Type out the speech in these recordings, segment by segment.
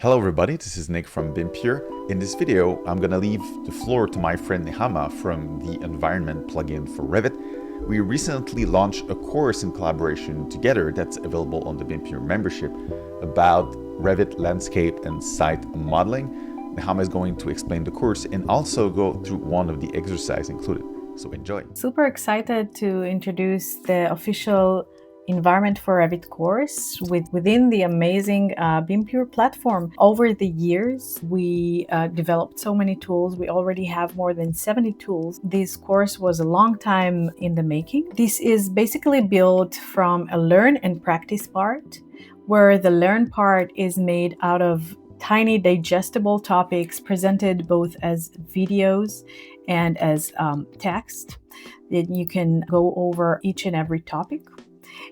Hello everybody, this is Nick from BIM here. In this video, I'm gonna leave the floor to my friend Nehama from the environment plugin for Revit. We recently launched a course in collaboration together that's available on the BIM membership about Revit landscape and site modeling. Nehama is going to explain the course and also go through one of the exercises included. So enjoy. Super excited to introduce the official Environment for Revit course within the amazing BIM platform. Over the years, we developed so many tools. We already have more than 70 tools. This course was a long time in the making. This is basically built from a learn and practice part, where the learn part is made out of tiny digestible topics presented both as videos and as text. Then you can go over each and every topic.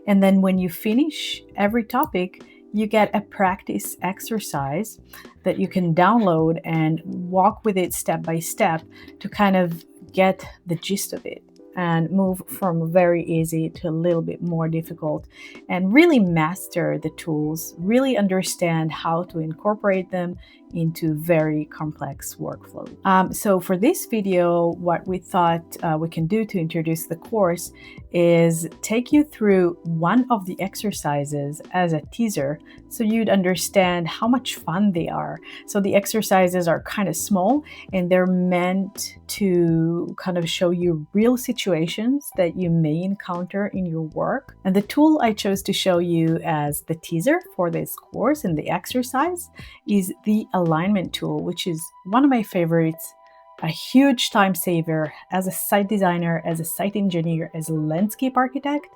And then when you finish every topic, you get a practice exercise that you can download and walk with it step by step to kind of get the gist of it and move from very easy to a little bit more difficult and really master the tools, really understand how to incorporate them into very complex workflows. So for this video, what we thought we can do to introduce the course is take you through one of the exercises as a teaser so you'd understand how much fun they are. So the exercises are kind of small and they're meant to kind of show you real situations that you may encounter in your work. And the tool I chose to show you as the teaser for this course and the exercise is the alignment tool, which is one of my favorites, a huge time saver as a site designer, as a site engineer, as a landscape architect.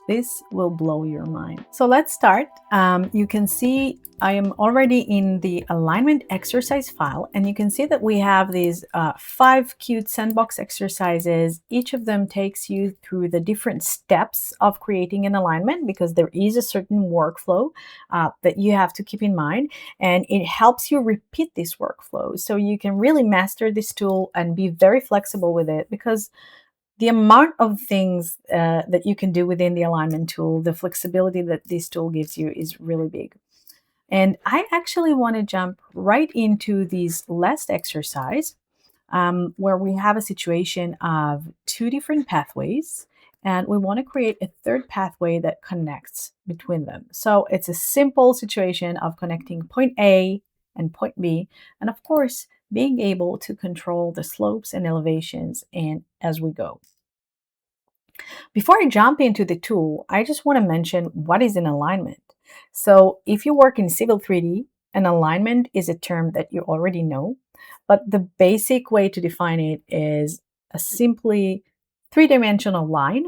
This will blow your mind. So let's start. You can see I am already in the alignment exercise file, and you can see that we have these 5 cute sandbox exercises. Each of them takes you through the different steps of creating an alignment because there is a certain workflow that you have to keep in mind, and it helps you repeat this workflow so you can really master this tool and be very flexible with it, because the amount of things that you can do within the alignment tool, the flexibility that this tool gives you is really big. And I actually want to jump right into this last exercise where we have a situation of 2 different pathways, and we want to create a third pathway that connects between them. So it's a simple situation of connecting point A and point B, and of course, being able to control the slopes and elevations and as we go. Before I jump into the tool, I just want to mention what is an alignment. So if you work in Civil 3D, an alignment is a term that you already know, but the basic way to define it is a simply three-dimensional line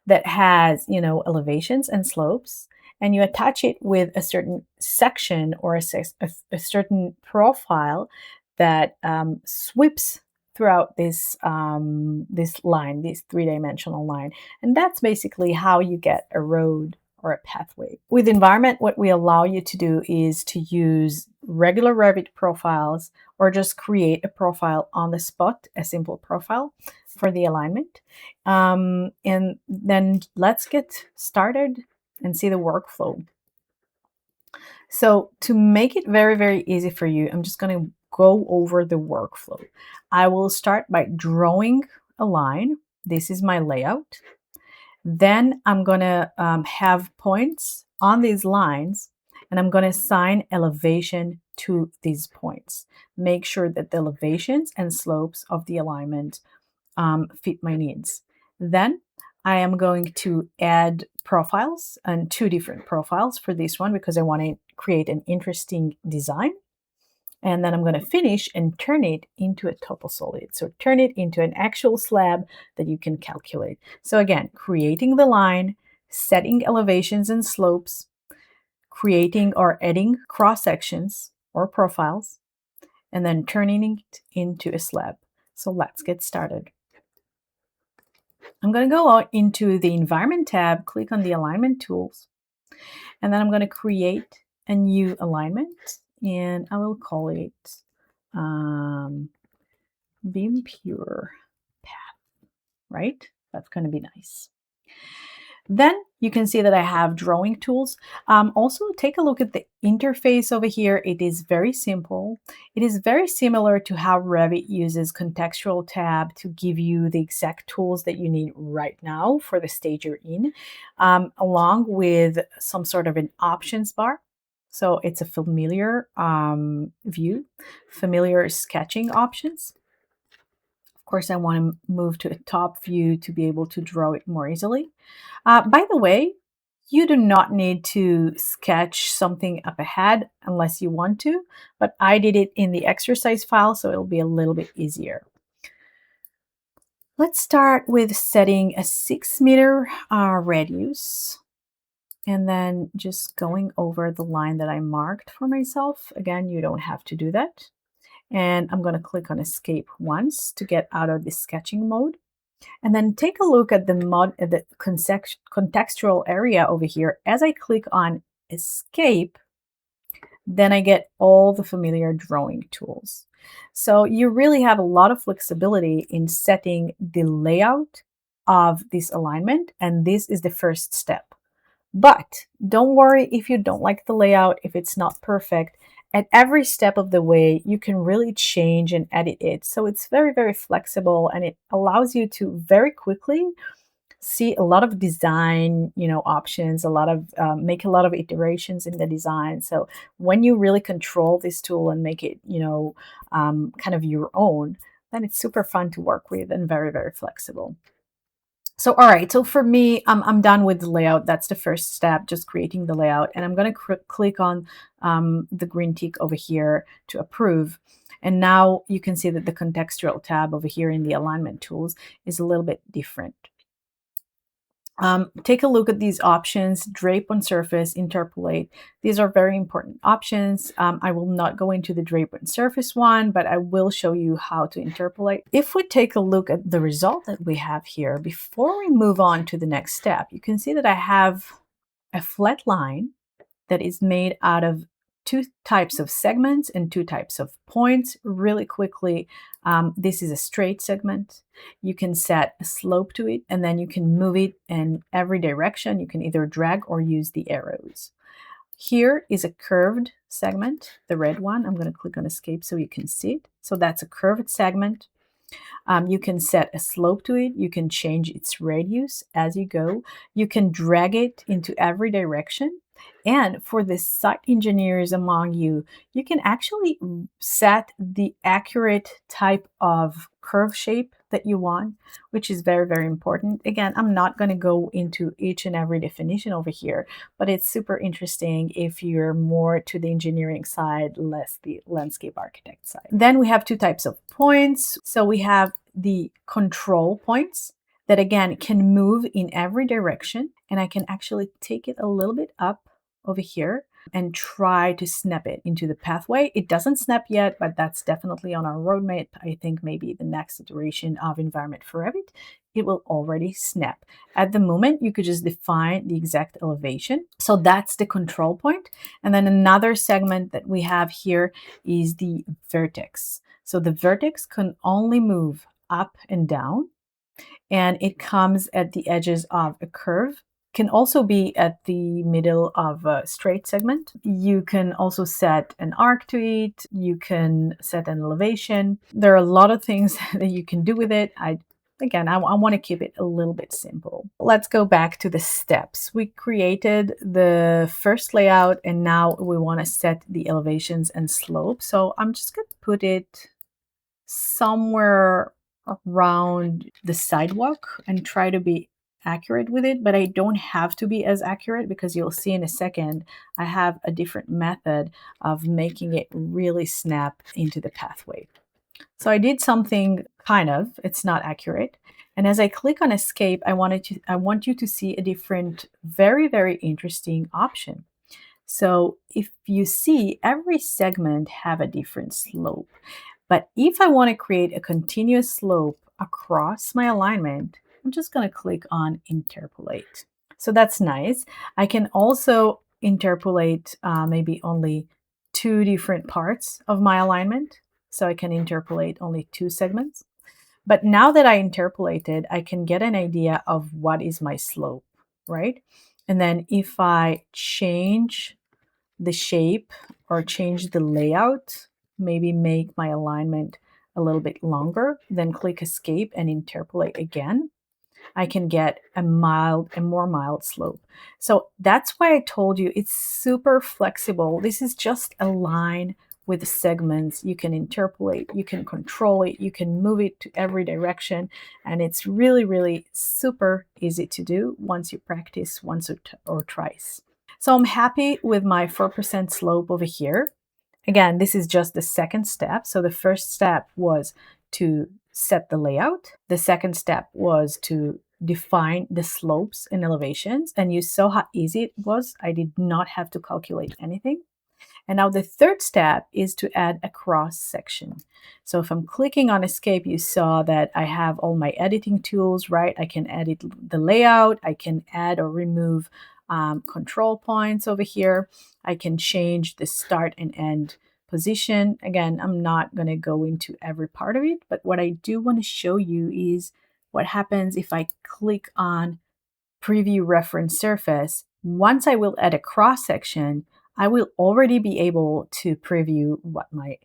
that has, elevations and slopes, and you attach it with a certain section or a certain profile that sweeps throughout this line, this three-dimensional line, and that's basically how you get a road or a pathway. With environment, what we allow you to do is to use regular Revit profiles or just create a profile on the spot, a simple profile for the alignment. And then let's get started and see the workflow. So to make it very, very easy for you, I'm just going to go over the workflow. I will start by drawing a line. This is my layout. Then I'm going to have points on these lines, and I'm going to assign elevation to these points. Make sure that the elevations and slopes of the alignment fit my needs. Then I am going to add profiles, and 2 different profiles for this one because I want to create an interesting design. And then I'm going to finish and turn it into a topo solid. So turn it into an actual slab that you can calculate. So again, creating the line, setting elevations and slopes, creating or adding cross sections or profiles, and then turning it into a slab. So let's get started. I'm going to go out into the Environment tab, click on the Alignment Tools, and then I'm going to create a new alignment, and I will call it BIM Pure Path, right? That's going to be nice. Then you can see that I have drawing tools. Also, take a look at the interface over here. It is very simple. It is very similar to how Revit uses contextual tab to give you the exact tools that you need right now for the stage you're in, along with some sort of an options bar. So it's a familiar view, familiar sketching options. Of course, I want to move to a top view to be able to draw it more easily. By the way, you do not need to sketch something up ahead unless you want to, but I did it in the exercise file, so it'll be a little bit easier. Let's start with setting a 6-meter radius and then just going over the line that I marked for myself. Again, you don't have to do that. And I'm going to click on escape once to get out of the sketching mode. And then take a look at the contextual area over here. As I click on escape, then I get all the familiar drawing tools. So you really have a lot of flexibility in setting the layout of this alignment, and this is the first step. But don't worry if you don't like the layout, if it's not perfect. At every step of the way, you can really change and edit it. So it's very, very flexible, and it allows you to very quickly see a lot of design, options, make a lot of iterations in the design. So when you really control this tool and make it, kind of your own, then it's super fun to work with and very, very flexible. So, all right, so for me, I'm done with the layout. That's the first step, just creating the layout. And I'm going to click on the green tick over here to approve. And now you can see that the contextual tab over here in the alignment tools is a little bit different. Take a look at these options: drape on surface, interpolate. These are very important options. I will not go into the drape on surface one, but I will show you how to interpolate. If we take a look at the result that we have here, before we move on to the next step, you can see that I have a flat line that is made out of 2 types of segments and 2 types of points. Really quickly, this is a straight segment. You can set a slope to it, and then you can move it in every direction. You can either drag or use the arrows. Here is a curved segment, the red one. I'm going to click on escape so you can see it. So that's a curved segment. You can set a slope to it. You can change its radius as you go. You can drag it into every direction. And for the site engineers among you, you can actually set the accurate type of curve shape that you want, which is very, very important. Again, I'm not going to go into each and every definition over here, but it's super interesting if you're more to the engineering side, less the landscape architect side. Then we have 2 types of points. So we have the control points that again can move in every direction, and I can actually take it a little bit up over here and try to snap it into the pathway. It doesn't snap yet, but that's definitely on our roadmap. I think maybe the next iteration of Environment for Revit, it will already snap. At the moment, you could just define the exact elevation. So that's the control point. And then another segment that we have here is the vertex. So the vertex can only move up and down, and it comes at the edges of a curve. Can also be at the middle of a straight segment. You can also set an arc to it. You can set an elevation. There are a lot of things that you can do with it. I want to keep it a little bit simple. Let's go back to the steps. We created the first layout, and now we want to set the elevations and slopes. So I'm just going to put it somewhere around the sidewalk and try to be accurate with it, but I don't have to be as accurate because you'll see in a second I have a different method of making it really snap into the pathway. So I did something it's not accurate. And as I click on escape, I want you to see a different, very, very interesting option. So if you see, every segment have a different slope. But if I want to create a continuous slope across my alignment, I'm just going to click on interpolate. So that's nice. I can also interpolate maybe only 2 different parts of my alignment. So I can interpolate only 2 segments. But now that I interpolated, I can get an idea of what is my slope. right? And then if I change the shape or change the layout, maybe make my alignment a little bit longer, then click escape and interpolate again, I can get a more mild slope. So that's why I told you it's super flexible. This is just a line with segments. You can interpolate, you can control it, you can move it to every direction. And it's really, really super easy to do once you practice once or twice. So I'm happy with my 4% slope over here. Again, this is just the second step. So the first step was to set the layout. The second step was to define the slopes and elevations. And you saw how easy it was. I did not have to calculate anything. And now the third step is to add a cross section. So if I'm clicking on escape, you saw that I have all my editing tools, right? I can edit the layout. I can add or remove control points over here. I can change the start and end position. Again, I'm not going to go into every part of it, but what I do want to show you is what happens if I click on preview reference surface. Once I will add a cross section, I will already be able to preview what my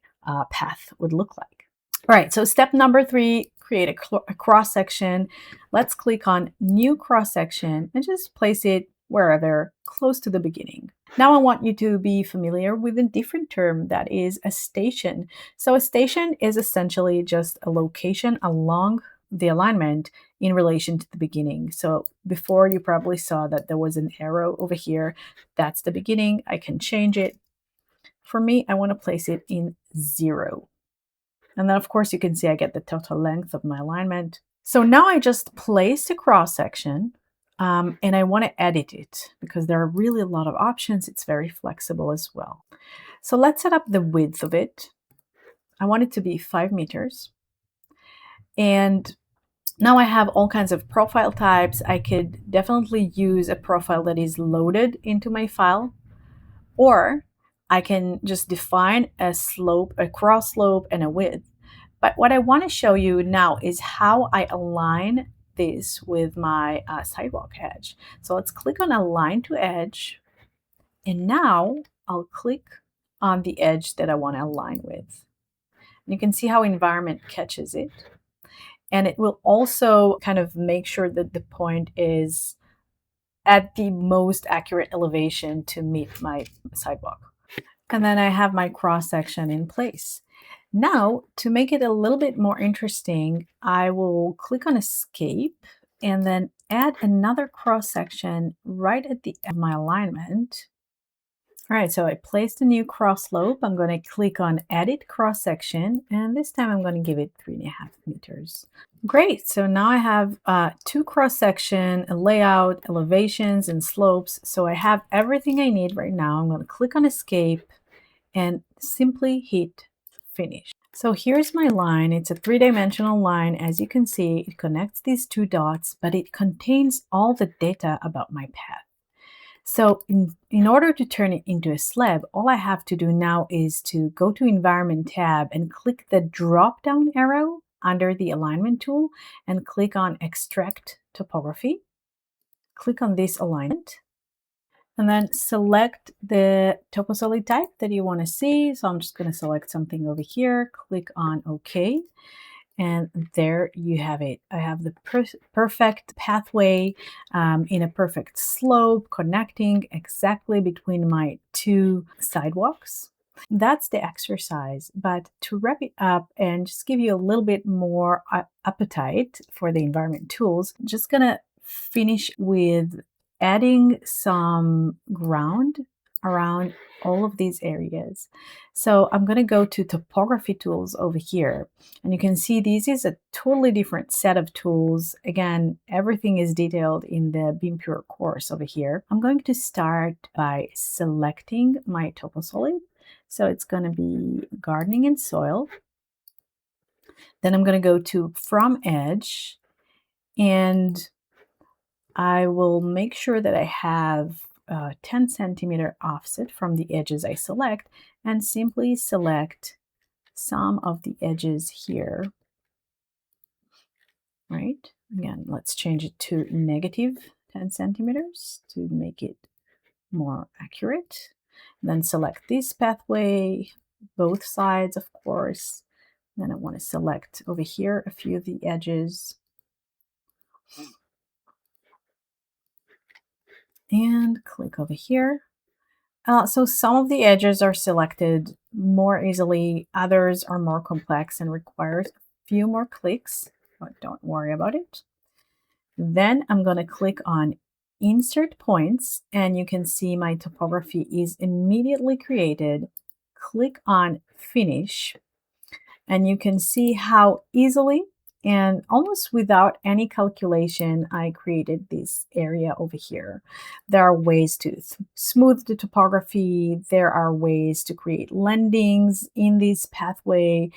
path would look like. All right, so step number 3, create a cross section. Let's click on new cross section and just place it wherever close to the beginning. Now I want you to be familiar with a different term that is a station. So a station is essentially just a location along the alignment in relation to the beginning. So before you probably saw that there was an arrow over here. That's the beginning. I can change it. For me, I want to place it in 0. And then of course you can see I get the total length of my alignment. So now I just placed a cross section and I want to edit it because there are really a lot of options. It's very flexible as well. So let's set up the width of it. I want it to be 5 meters. And now I have all kinds of profile types. I could definitely use a profile that is loaded into my file, or I can just define a slope, a cross slope, and a width. But what I want to show you now is how I align this with my sidewalk edge. So let's click on Align to Edge. And now I'll click on the edge that I want to align with. And you can see how environment catches it. And it will also kind of make sure that the point is at the most accurate elevation to meet my sidewalk. And then I have my cross section in place. Now, to make it a little bit more interesting, I will click on Escape and then add another cross section right at the end of my alignment. All right, so I placed a new cross slope. I'm going to click on Edit Cross Section, and this time I'm going to give it 3.5 meters. Great, so now I have 2 cross section, a layout, elevations, and slopes. So I have everything I need right now. I'm going to click on Escape and simply hit Finish. So here's my line. It's a 3-dimensional line. As you can see, it connects these 2 dots, but it contains all the data about my path. So in order to turn it into a slab, all I have to do now is to go to Environment tab and click the drop-down arrow under the Alignment tool and click on Extract Topography. Click on this alignment and then select the toposolid type that you want to see. So I'm just going to select something over here, click on OK. And there you have it. I have the perfect pathway in a perfect slope connecting exactly between my 2 sidewalks. That's the exercise. But to wrap it up and just give you a little bit more appetite for the environment tools, I'm just going to finish with adding some ground around all of these areas. So I'm going to go to topography tools over here, and you can see this is a totally different set of tools. Again, everything is detailed in the BeamPure course over here. I'm going to start by selecting my toposolid. So it's going to be gardening and soil. Then I'm going to go to from edge, and I will make sure that I have 10 centimeter offset from the edges I select, and simply select some of the edges here, right? Again, let's change it to negative 10 centimeters to make it more accurate. Then select this pathway, both sides, of course. Then I want to select over here a few of the edges. And click over here. So some of the edges are selected more easily, others are more complex and requires a few more clicks, but don't worry about it. Then I'm going to click on Insert Points, and you can see my topography is immediately created. Click on Finish, and you can see how easily and almost without any calculation I created this area over here. There are ways to smooth the topography. There are ways to create landings in this pathway.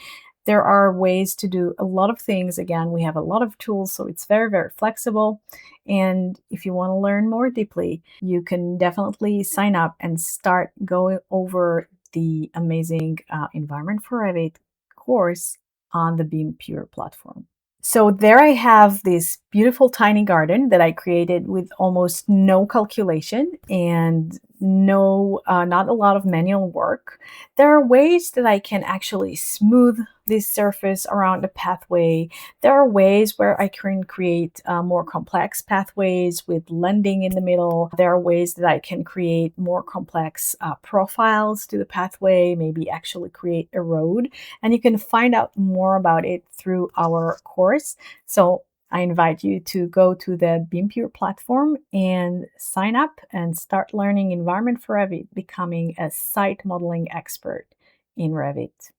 There are ways to do a lot of things. Again, we have a lot of tools, so it's very, very flexible. And if you want to learn more deeply, you can definitely sign up and start going over the amazing Environment for Revit course on the Beam Pure platform. So there I have this beautiful tiny garden that I created with almost no calculation and not a lot of manual work. There are ways that I can actually smooth this surface around the pathway. There are ways where I can create more complex pathways with landing in the middle. There are ways that I can create more complex profiles to the pathway, maybe actually create a road. And you can find out more about it through our course. So I invite you to go to the BeamPure platform and sign up and start learning Environment for Revit, becoming a site modeling expert in Revit.